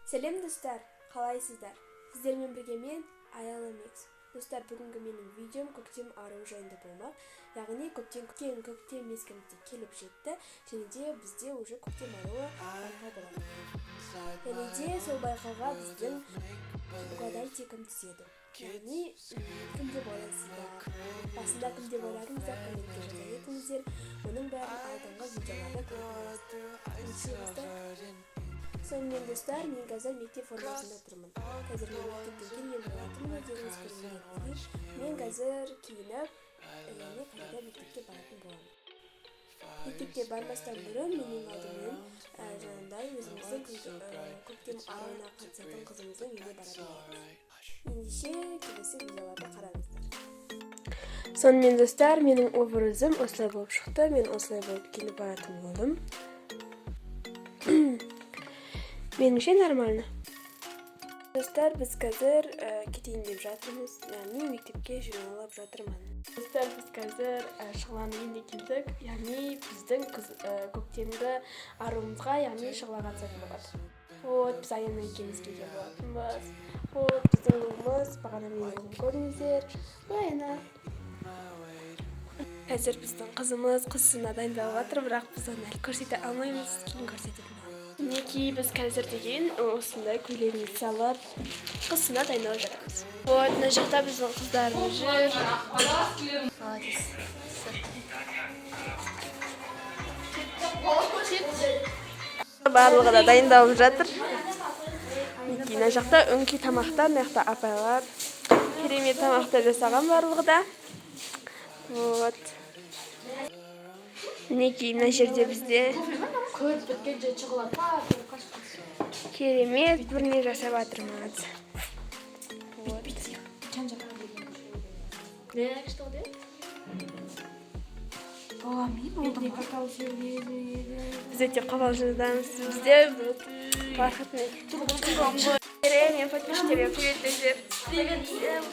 Сәлем достар, қалайсыздар? Сіздермен бірге мен Аялы Микс. Достар, бүгінгі менің видеом көктем аруы жайында болмақ. Яғни көктем мезгілі келіп жетті, және де бізде уже көктем аруы байқау болады. Және де сол байқауға біздің угадайте кім түседі. Яғни кім деп ойлайсыздар? Басында кім деп ойладыңыздар, комментке жаза кетіңіздер. Оның бәрін алдыңғы видеоларда көрдіңіздер. Сонымен достар, мен қазір мектеп формасында тұрмын. Қазір мен мектептен келген болатынмын, өздеріңіз көргендей. Мен қазір киініп, яғни қайта мектепке баратын боламын. Мектепке бармастан бұрын менің алдымен жаңағыдай өзіміздің көктем аруына қатысатын қызымыздың үйіне баратын боламыз. Ендеше келесі видеоларды қараңыздар. Сонымен достар, менің образым осылай болып шықты. Мен осылай болып киініп баратын болдым. Меніңше нормально. Достар, біз қазір кетейін деп жатырмыз, яғни мектепке жиналып жатырмын. Достар, біз қазір шұғыланы енді келдік, яғни біздің көктемгі аруымызға, яғни шұғыла қатысатын болады. Вот, біз Аяна екеуміз келген болатынбыз. Вот, біздің ұлымыз, бағана менің ұлым көрдіңіздер. Аяна. Қазір біздің қызымыз құсына дайындалып жатыр, бірақ біз оны әлі көрсете алмаймыз, кейін көрсететін. Мінекей, біз қазір деген осындай көйлегімізді салып құсына дайындалып жатырмыз. Вот, мына жақта біздің қыздарымыз жүр. Молодец. Барлығы да дайындалып жатыр. Мінекей, мына жақта өңкей тамақтар, мына жақта апайлар керемет тамақтар жасаған барлығы да. Вот. Мінекей, мына жерде бізде керемет бірне жасап жатырмыз. Біз өте қобалжудамыз. Бізде бархатный мен подписчиктерге привет деңіздер. Привет всем.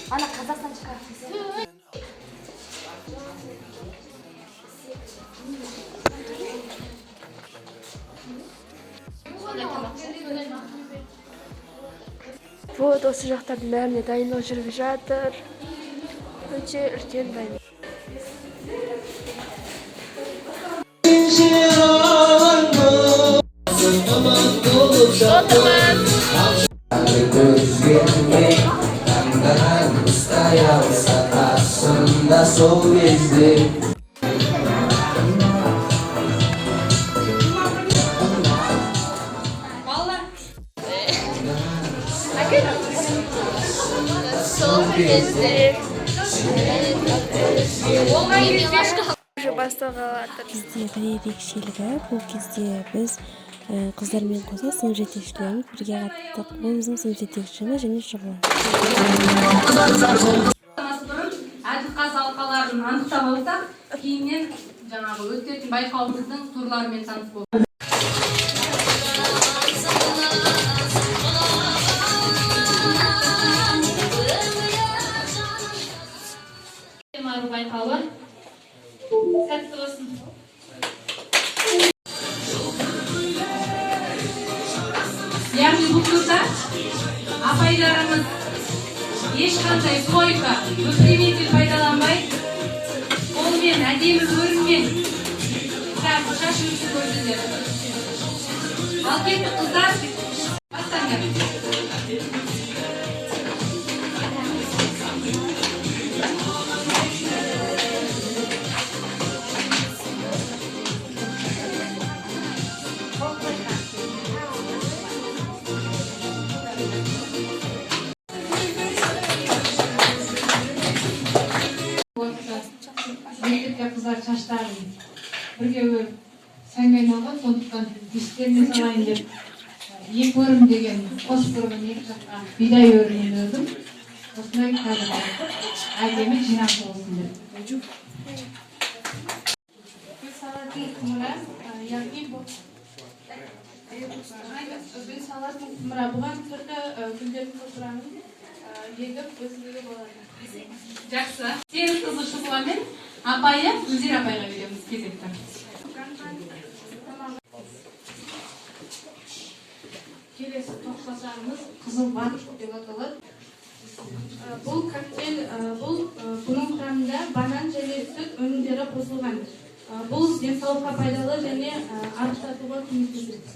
Ана Қазақстан шығарып. Вот, осы жақтардың бәріне дайындық жүріп жатыр. Өте үлкен дайындық. Бізде бір ерекшелігі, бұл кезде біз қыздармен қоса сынып жетекшілерін бірге қаттық. Бұл біздің сынып жетекшіміз және шұғыла. Әділқаз алқаларын анықтап алсақ, кейіннен жаңағы өтетін байқауымыздың турларымен таныс болды. Ару байқауы сәтті болсын. Яғни бұл турда апайларымыз ешқандай сойка, өкреметел пайдаланбай, қолмен, әдемі өріммен шашымызды көрдіңдер. Ал кетті қыздар, бастаңдар. Мектепте қыздар шаштарын бірге өріп сәнге айналған, сондықтан естеріне салайын деп екі өрім деген қос бұрымын екі жаққа бидай өрімін өрдім. Осындай қазір әдемі жинақы болсын деп. Гүл салатын құмыра, яғни бұл гүл салатын құмыра. Бұған түрлі гүлдердің құмыраның егіп өсіруге болады. Жақсы. Сегіз қызыл шұғыламен апайы Гүлзира апайға береміз кезекті. Келесі тоқтасаңыз қызыл барып деп аталады. Бұл коктейль, бұның құрамында банан және сүт өнімдері қосылған. Бұл денсаулыққа пайдалы және арықтатуға көмектеседі.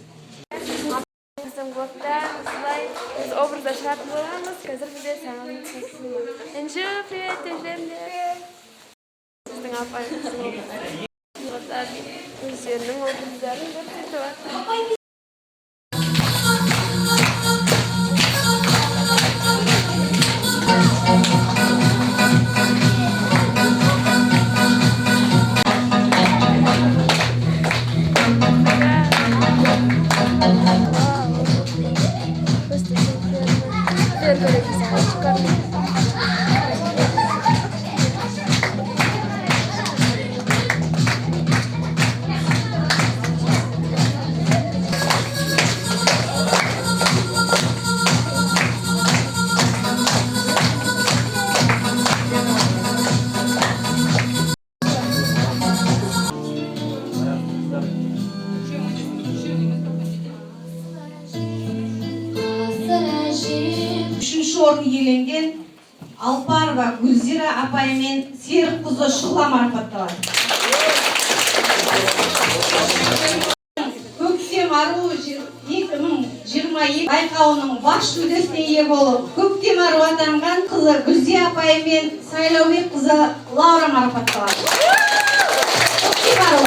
Біздің блогта осылай біз образда шығатын боламыз. Қазір бізде саған Энджи, привет, Энджи. Біздің апайымыздың өздерінің образдарын көрсетіп жатыр. Үшінші орын иеленген Алпарова Гүлзира апай мен Серік қызы Шұғла марапатталады. Көктем ару 2022 байқауының бас жүлдесіне ие болып, Көктем ару атанған қызы Гүлзира апай мен Сайлаубек қызы Лаура марапатталады. Көктем ару.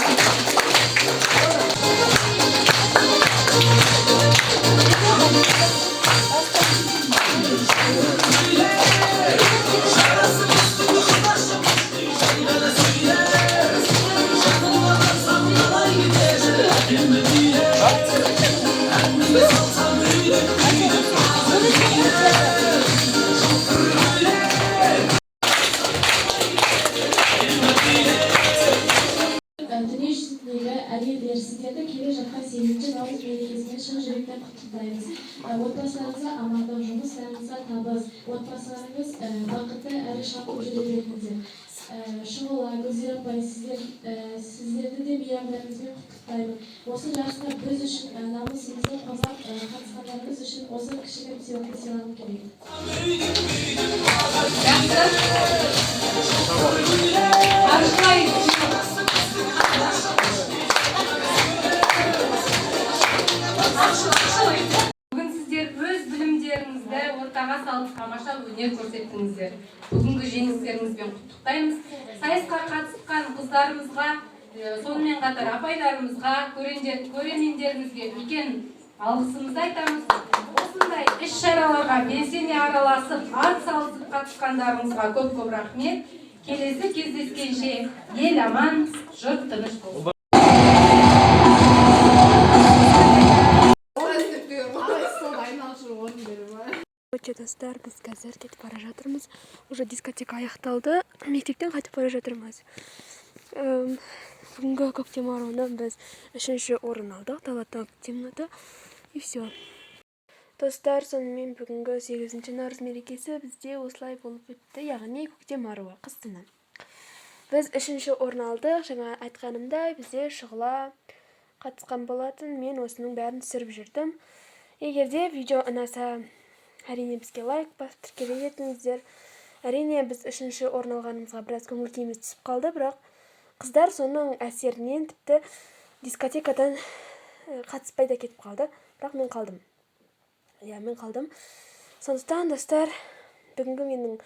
Дүниежүзіндегі әйел ерсіздерді келе жатқан 8-ші наурыз мерекесімен шын жүректен құттықтаймыз. Отбасыларыңызға амандық, жұмыстарыңызға табыс, отбасыларыңыз бақытты әрі шаттық жүре беріңіздер. Шұғыла, Гүлзира апай, сіздерді де мейрамдарыңызбен құттықтаймын. Осы жарыста біз үшін намысымызды қорғап қатысқандарыңыз үшін осы кішігірім сыйлықты сыйлағым келеді. Бүгін сіздер өз білімдеріңізді ортаға салып тамаша өнер көрсеттіңіздер. Бүгінгі жеңістеріңізбен құттықтаймыз. Сайысқа қатысқан қыздарымызға, сонымен қатар апайларымызға, көрермендерімізге үлкен алғысымызды айтамыз. Осындай іс-шараларға белсене араласып, ат салысып қатысқандарыңызға көп-көп рахмет. Келесі кездескенше ел аман, жұрт тыныш болсын. Достар, біз қазір кетіп бара жатырмыз. Уже дискотека аяқталды. Мектептен қайтып бара жатырмыз. Бүгінгі көктем аруынан біз 3-ші орын алдық. Талантты темноты. И все. Достар, сонымен бүгінгі 8-ші наурыз мерекесі бізде осылай болып өтті. Яғни көктем аруы қыстыны. Біз 3-ші орын алдық. Жаңа айтқанымдай бізде Шұғыла қатысқан болатын. Мен осының бәрін түсіріп жүрдім. Егерде видео ұнаса, әрине бізге лайк басып тіркеле етіңіздер. Әрине біз 3-ші орын алғанымызға біраз көңіл-күйіміз түсіп қалды, бірақ қыздар соның әсерінен тіпті дискотекадан қатыспай да кетіп қалды. Бірақ мен қалдым. Мен қалдым. Сондықтан, достар, бүгінгі менің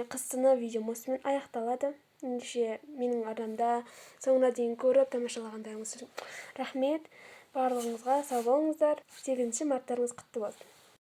қыстыны видеом осымен аяқталады. Ендеше менің арнамда соңына дейін көріп тамашалағандарыңыз үшін рахмет. Барлығыңызға сау болыңыздар. 8-ші марттарыңыз құтты болсын.